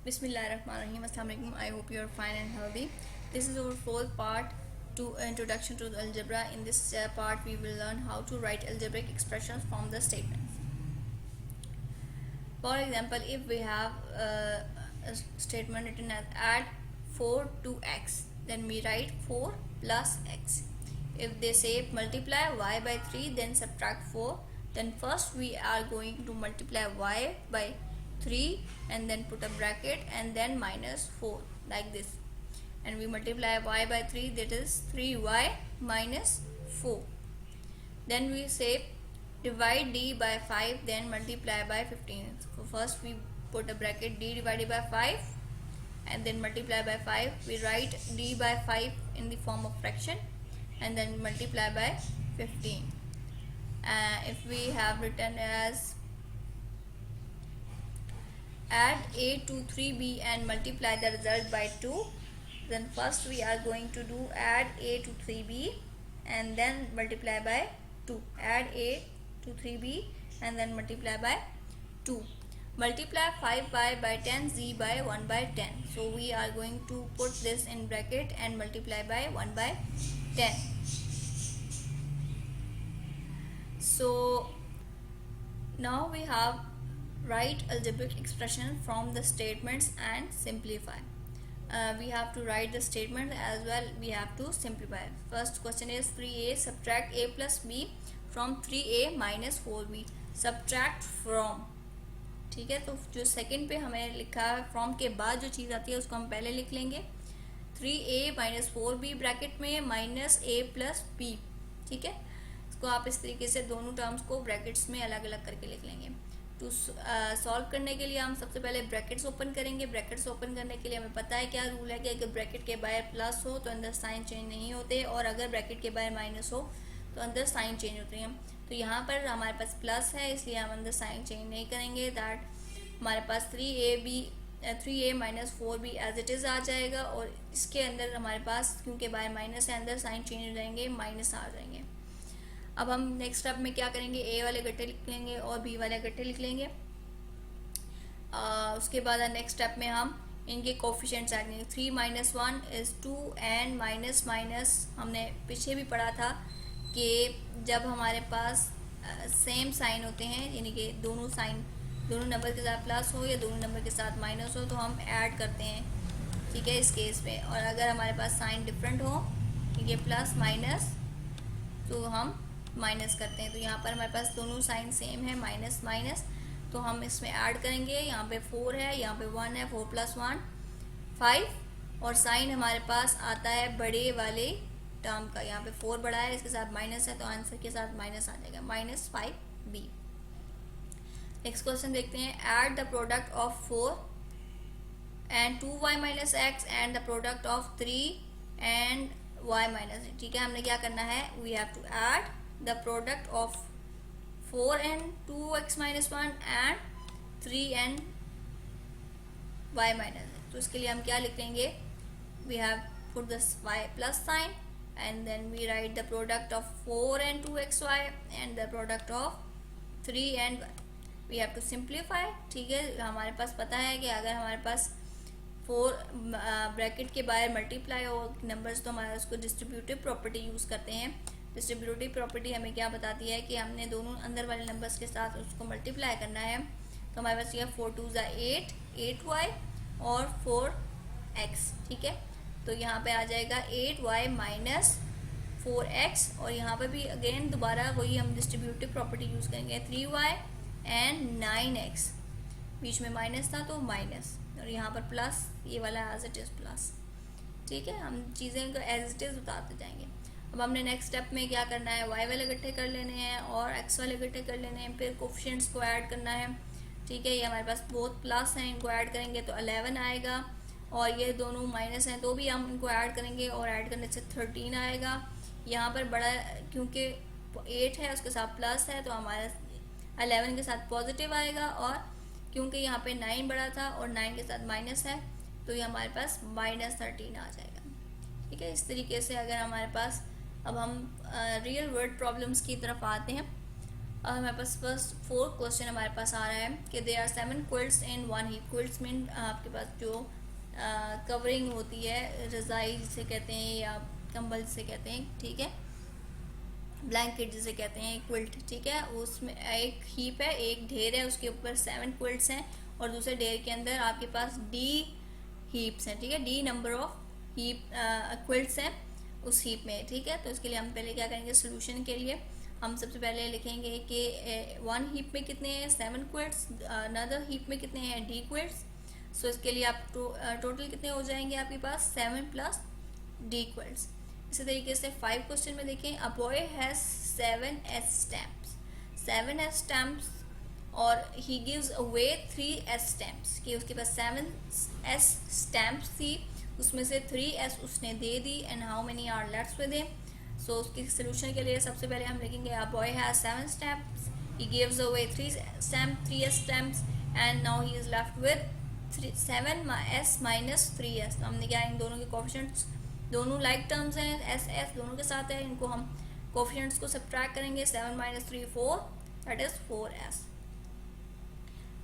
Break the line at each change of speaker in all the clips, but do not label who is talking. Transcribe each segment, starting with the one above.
Bismillahirrahmanirrahim. Assalamu alaikum. I hope you are fine and healthy. This is our fourth part to introduction to the algebra. In this part, we will learn how to write algebraic expressions from the statements. For example, if we have a statement written as add 4 to x, then we write 4 plus x. If they say multiply y by 3, then subtract 4. Then first we are going to multiply y by 3 and then put a bracket and then minus 4 like this, and we multiply y by 3, that is 3y minus 4. Then we say divide d by 5, then multiply by 15. So first we put a bracket d divided by 5 and then multiply by 5. We write d by 5 in the form of fraction and then multiply by 15. If we have written as add a to 3b and multiply the result by 2, then first we are going to do add a to 3b and then multiply by 2. Add a to 3b and then multiply by 2. Multiply 5y by 10, z by 1 by 10. So we are going to put this in bracket and multiply by 1 by 10. So now we have write algebraic expression from the statements and simplify. We have to write the statement as well, we have to simplify. First question is 3a subtract a plus b from 3a minus 4b. Subtract from, ठीक है। तो जो second पे हमें लिखा है from के बाद जो चीज़ आती है उसको हम पहले लिख लेंगे। 3a माइनस 4b ब्रैकेट में माइनस a प्लस b, ठीक है। इसको आप इस तरीके से दोनों टर्म्स को ब्रैकेट्स में अलग अलग करके लिख लेंगे। तो सॉल्व करने के लिए हम सबसे पहले ब्रैकेट्स ओपन करेंगे। ब्रैकेट्स ओपन करने के लिए हमें पता है क्या रूल है कि अगर ब्रैकेट के बाहर प्लस हो तो अंदर साइन चेंज नहीं होते, और अगर ब्रैकेट के बाहर माइनस हो तो अंदर साइन चेंज होते हैं। तो यहाँ पर हमारे पास प्लस है इसलिए हम अंदर साइन चेंज नहीं करेंगे। दैट हमारे पास 3a minus 4b as it is आ जाएगा, और इसके अंदर हमारे पास क्योंकि बाहर माइनस है अंदर साइन चेंज हो जाएंगे, माइनस आ जाएंगे। अब हम नेक्स्ट स्टेप में क्या करेंगे, ए वाले गट्टे लिख लेंगे और बी वाले गट्टे लिख लेंगे। उसके बाद नेक्स्ट स्टेप में हम इनके कोफिशिएंट्स ऐड करेंगे। 3 minus 1 is 2 and minus minus हमने पीछे भी पढ़ा था कि जब हमारे पास सेम साइन होते हैं, यानी कि दोनों नंबर के साथ प्लस हो या दोनों नंबर के साथ माइनस हो तो हम ऐड करते हैं, ठीक है, इस केस में। और अगर हमारे पास साइन डिफरेंट हो, ये प्लस माइनस, तो हम माइनस करते हैं। तो यहाँ पर हमारे पास दोनों साइन सेम है, माइनस माइनस, तो हम इसमें ऐड करेंगे। यहाँ पे 4 है, यहाँ पे 1 है, 4 प्लस 1 5, और साइन हमारे पास आता है बड़े वाले टर्म का। यहाँ पे 4 बड़ा है, इसके साथ माइनस है, तो आंसर के साथ माइनस आ जाएगा, माइनस 5b। नेक्स्ट क्वेश्चन देखते हैं। Add the product of 4 and 2y minus X and the product of 3 and y minus, ठीक है। हमने क्या करना है, we have to add the product of 4 and 2x minus 1 and 3 and y minus. तो इसके लिए हम क्या लिखेंगे, we have put this y plus sign and then we write the product of 4 and 2xy and the product of 3 and y. We have to simplify, ठीक है। हमारे पास पता है कि अगर हमारे पास 4 ब्रैकेट के बाहर मल्टीप्लाई हो नंबर्स तो हमारे उसको डिस्ट्रीब्यूटिव प्रॉपर्टी यूज़ करते हैं। डिस्ट्रीब्यूटिव प्रॉपर्टी हमें क्या बताती है कि हमने दोनों अंदर वाले नंबर्स के साथ उसको मल्टीप्लाई करना है। तो हमारे पास यह 4 2 8 8y और 4x, ठीक है। तो यहाँ पे आ जाएगा 8y माइनस 4x, और यहाँ पे भी अगेन दोबारा वही हम डिस्ट्रीब्यूटिव प्रॉपर्टी यूज़ करेंगे। 3y एंड 9x, बीच में माइनस था तो माइनस, और यहाँ पर प्लस, ये वाला एज इट इज़ प्लस, ठीक है। हम चीज़ें को एज इट इज़ उतारते जाएंगे। अब हमने नेक्स्ट स्टेप में क्या करना है, y वाले गट्ठे कर लेने हैं और x वाले गट्ठे कर लेने हैं, फिर कोफिशिएंट्स को ऐड करना है, ठीक है। ये हमारे पास बहुत प्लस हैं, इनको ऐड करेंगे तो 11 आएगा, और ये दोनों माइनस हैं तो भी हम इनको ऐड करेंगे और ऐड करने से 13 आएगा। यहाँ पर बड़ा क्योंकि 8 है उसके साथ प्लस है तो हमारा 11 के साथ पॉजिटिव आएगा, और क्योंकि यहाँ पे 9 बड़ा था और 9 के साथ माइनस है तो ये हमारे पास माइनस 13 आ जाएगा, ठीक है। इस तरीके से अगर हमारे पास, अब हम रियल वर्ड प्रॉब्लम्स की तरफ आते हैं। अब हमारे पास फर्स्ट 4 क्वेश्चन हमारे पास आ रहा है कि there are 7 quilts in one heap. Quilts mean आपके पास जो कवरिंग होती है, रज़ाई जिसे कहते हैं या कंबल जिसे कहते हैं, ठीक है, ब्लैंकेट जिसे कहते हैं, क्विल्ट, ठीक है। उसमें एक हीप है, एक ढेर है, उसके ऊपर 7 क्विल्ट्स हैं और दूसरे ढेर के अंदर आपके पास डी हीप्स हैं, ठीक है, D number of heap quilts हैं उस हीप में, ठीक है। तो इसके लिए हम पहले क्या करेंगे, सोल्यूशन के लिए हम सबसे पहले लिखेंगे कि वन हीप में कितने हैं 7 क्विल्ट्स, अनदर हीप में कितने हैं डी क्विल्ट्स। सो इसके लिए आप टोटल कितने हो जाएंगे आपके पास 7 प्लस डी क्विल्ट्स। इसी तरीके से 5 क्वेश्चन में देखें, a boy has 7 s stamps, 7 s stamps और he gives away 3 s stamps, कि उसके पास 7 एस स्टैम्प्स थी, उसमें से 3 एस उसने दे दी, and how many are left with him. So उसके सोल्यूशन के लिए सबसे पहले हम लिखेंगे a boy has 7 stamps, he gives away 3 s stamps and now he is left with 7 s minus 3 s. तो हमने क्या, इन दोनों के कोफिशिएंट्स दोनों लाइक टर्म्स हैं, एस एस दोनों के साथ है, इनको हम कोफिशिएंट्स को सब्ट्रैक्ट करेंगे, 7 minus 3 4, that is 4s।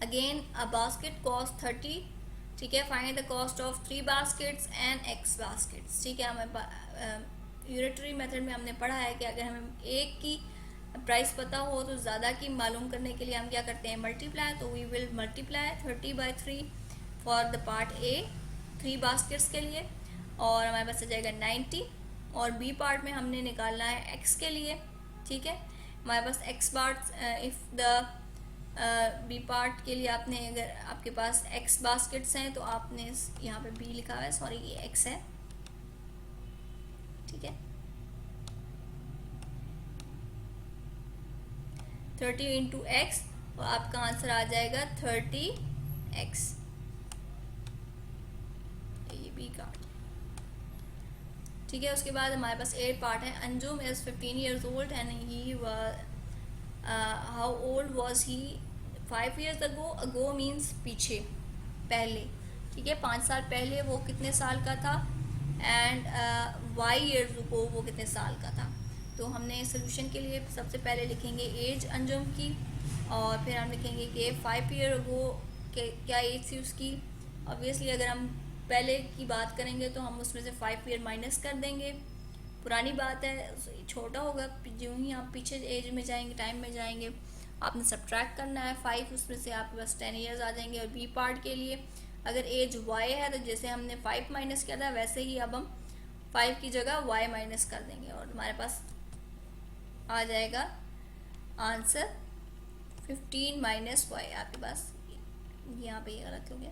Again a basket cost 30, ठीक है, find the cost of 3 baskets and x baskets, ठीक है। हमें यूनिटरी मेथड में हमने पढ़ा है कि अगर हमें एक की प्राइस पता हो तो ज़्यादा की मालूम करने के लिए हम क्या करते हैं, मल्टीप्लाई। तो we will multiply 30/3 for the part A 3 baskets के लिए, और हमारे पास आ जाएगा 90, और बी पार्ट में हमने निकालना है x के लिए, ठीक है। हमारे पास x part, if the B part के लिए आपने, अगर आपके पास x बास्केट्स हैं तो आपने यहाँ पे b लिखा हुआ है, सॉरी ये x है, ठीक है। 30 इंटू एक्स, और आपका आंसर आ जाएगा 30x, ये बी का, ठीक है। उसके बाद हमारे पास ए पार्ट है, Anjum is 15 years old and he how old was he 5 years ago, ago means पीछे, पहले, ठीक है, 5 साल पहले वो कितने साल का था, एंड वाई ईयर्स अगो वो कितने साल का था। तो हमने सोल्यूशन के लिए सबसे पहले लिखेंगे एज अंजुम की, और फिर हम लिखेंगे कि 5 year अगो के क्या एज थी उसकी। ऑब्वियसली अगर हम पहले की बात करेंगे तो हम उसमें से 5 year माइनस कर देंगे, पुरानी बात है, छोटा होगा, जो ही आप पीछे एज में जाएंगे, टाइम में जाएंगे, आपने सब्ट्रैक्ट करना है 5, उसमें से आपके पास 10 years आ जाएंगे। और बी पार्ट के लिए अगर एज वाई है तो जैसे हमने 5 माइनस किया था वैसे ही अब हम 5 की जगह वाई माइनस कर देंगे, और हमारे पास आ जाएगा आंसर 15 माइनस वाई। आपके पास यहाँ पे ये गलत हो गया,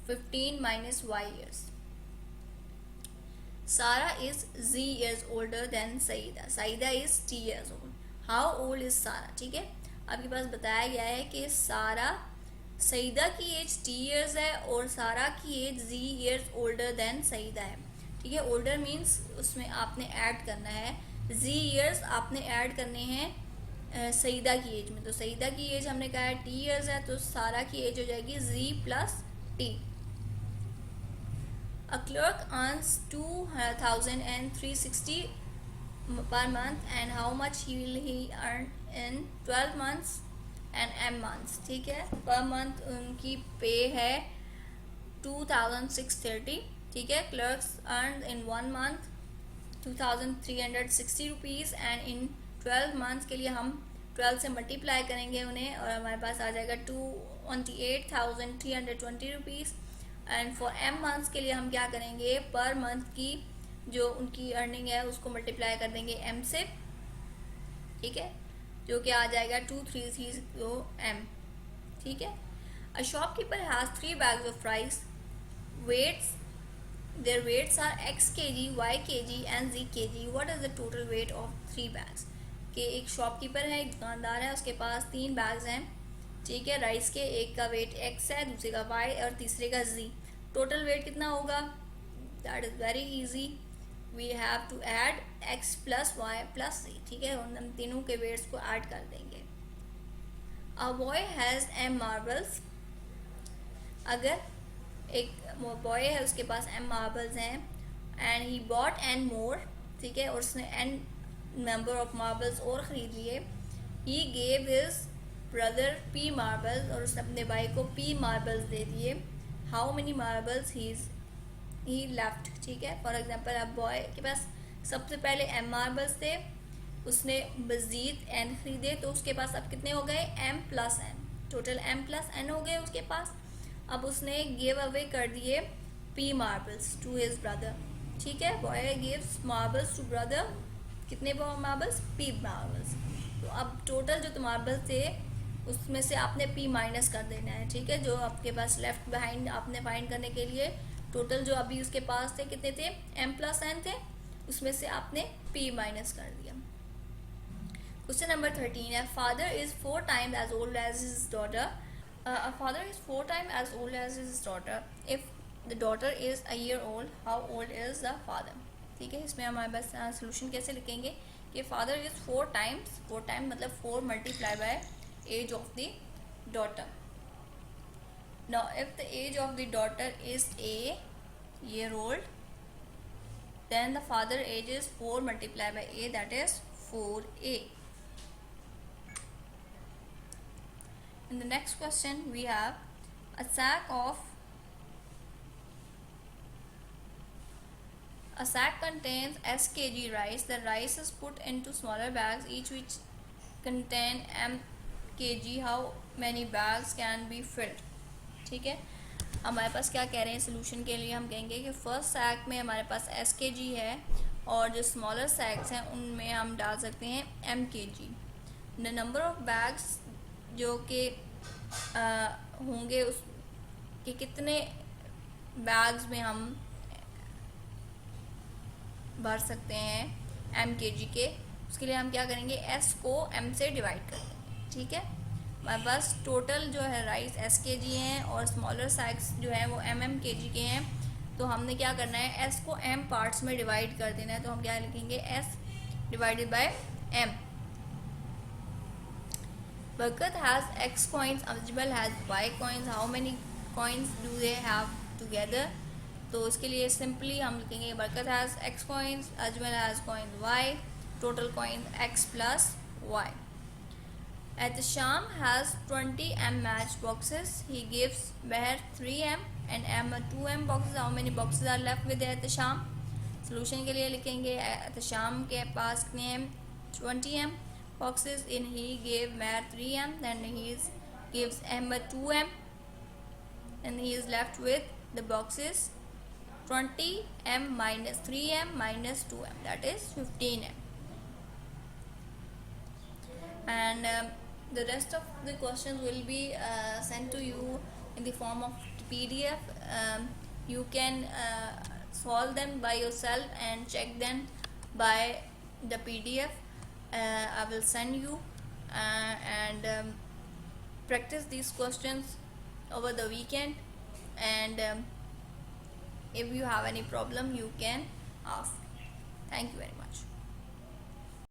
15 minus Y years. Sara is z years older than Saeeda, Saeeda is t years old, how old is Sara, ठीक है। आपके पास बताया गया है कि सारा, सईदा की एज t years है और सारा की age z years older than Saeeda है, ठीक है। ओल्डर मीन्स उसमें आपने ऐड करना है, z years आपने ऐड करने हैं सईदा की एज में। तो सईदा की एज हमने कहा है t years है, तो सारा की एज हो जाएगी z plus t। A clerk earns 2,360 per month and how much will he earn in 12 months and m months, ठीक है। पर मंथ उनकी पे है 2,630, ठीक है। Clerks earn in 1 month 2,360 rupees and in 12 months के लिए हम 12 से मल्टीप्लाई करेंगे उन्हें, और हमारे पास आ जाएगा 28,320 rupees. And for m months के लिए हम क्या करेंगे, पर मंथ की जो उनकी अर्निंग है उसको मल्टीप्लाई कर देंगे m से, ठीक है, जो कि आ जाएगा 2330m, ठीक है। A shopkeeper has 3 bags of rice, weights, their weights are x kg, y kg and z kg, what is the total weight of 3 bags। कि एक शॉपकीपर है, एक दुकानदार है, उसके पास 3 बैग्स हैं, ठीक है, राइस के, एक का वेट x है, दूसरे का y और तीसरे का z। टोटल वेट कितना होगा, that is very easy, we have to add x plus Y plus z, ठीक है, उन हम तीनों के वेट्स को ऐड कर देंगे। A boy has m marbles, अगर एक बॉय है उसके पास m मार्बल्स हैं, एंड ही बॉट n मोर, ठीक है, और उसने n नंबर ऑफ मार्बल्स और ख़रीद लिए, he gave his brother P marbles, और उसने अपने भाई को P मार्बल्स दे दिए. How many marbles he left. ठीक है, फॉर एग्जाम्पल अब बॉय के पास सबसे पहले M मार्बल्स थे, उसने मज़ीद N खरीदे, तो उसके पास अब कितने हो गए, M plus N. Total M plus N हो गए उसके पास. अब उसने गिव अवे कर दिए P marbles to his brother. ठीक है, boy gives marbles to brother. कितने मार्बल्स, P मार्बल्स. तो अब टोटल जो मार्बल्स थे उसमें से आपने P माइनस कर देना है. ठीक है, जो आपके पास लेफ्ट बिहाइंड आपने फाइंड करने के लिए टोटल जो अभी उसके पास थे कितने थे, M प्लस N थे, उसमें से आपने P माइनस कर दिया. क्वेश्चन नंबर 13 है, father is 4 times as old as his daughter. A father is 4 times as old as his daughter. If the daughter is a year old, how old is the father? ठीक है, इसमें हमारे पास solution कैसे लिखेंगे कि father is 4 times, 4 time मतलब 4 multiply by age of the daughter. Now if the age of the daughter is a year old, then the father age is 4 multiplied by a, that is 4a. In the next question we have a sack contains s kg rice. The rice is put into smaller bags, each which contain m kg. How many bags can be filled? ठीक है, हमारे पास क्या कह रहे हैं solution के लिए, हम कहेंगे कि फर्स्ट सैक में हमारे पास एस के जी है और जो स्मॉलर सैक्स हैं उनमें हम डाल सकते हैं एम के जी. द नंबर ऑफ बैग्स जो कि होंगे उस कि कितने बैग्स में हम भर सकते हैं एम के जी के, उसके लिए हम क्या करेंगे, एस को एम से डिवाइड कर देंगे. ठीक है, हमारे पास टोटल जो है राइस एस के जी हैं और स्मॉलर सैक्स जो है वो एम के जी के हैं. तो हमने क्या करना है, एस को एम पार्ट्स में डिवाइड कर देना है. तो हम क्या लिखेंगे, S divided by M. Barkat has X coins, Ajmal has Y coins. How many coins do they have together? तो उसके लिए सिंपली हम लिखेंगे बरकत has X coins, Ajmal has coins Y, total coins X plus Y. Atisham has 20 M match boxes. He gives Meher 3 M and M 2 M boxes. How many boxes are left with Atisham? Solution के लिए लिखेंगे Atisham के पास कितने M, 20 M boxes. In he gave Meher 3 M, then he gives M 2 M, and he is left with the boxes 20 M minus 3 M minus 2 M, that is 15 M. And the rest of the questions will be sent to you in the form of PDF. You can solve them by yourself and check them by the PDF. I will send you and practice these questions over the weekend. And if you have any problem, you can ask. Thank you very much.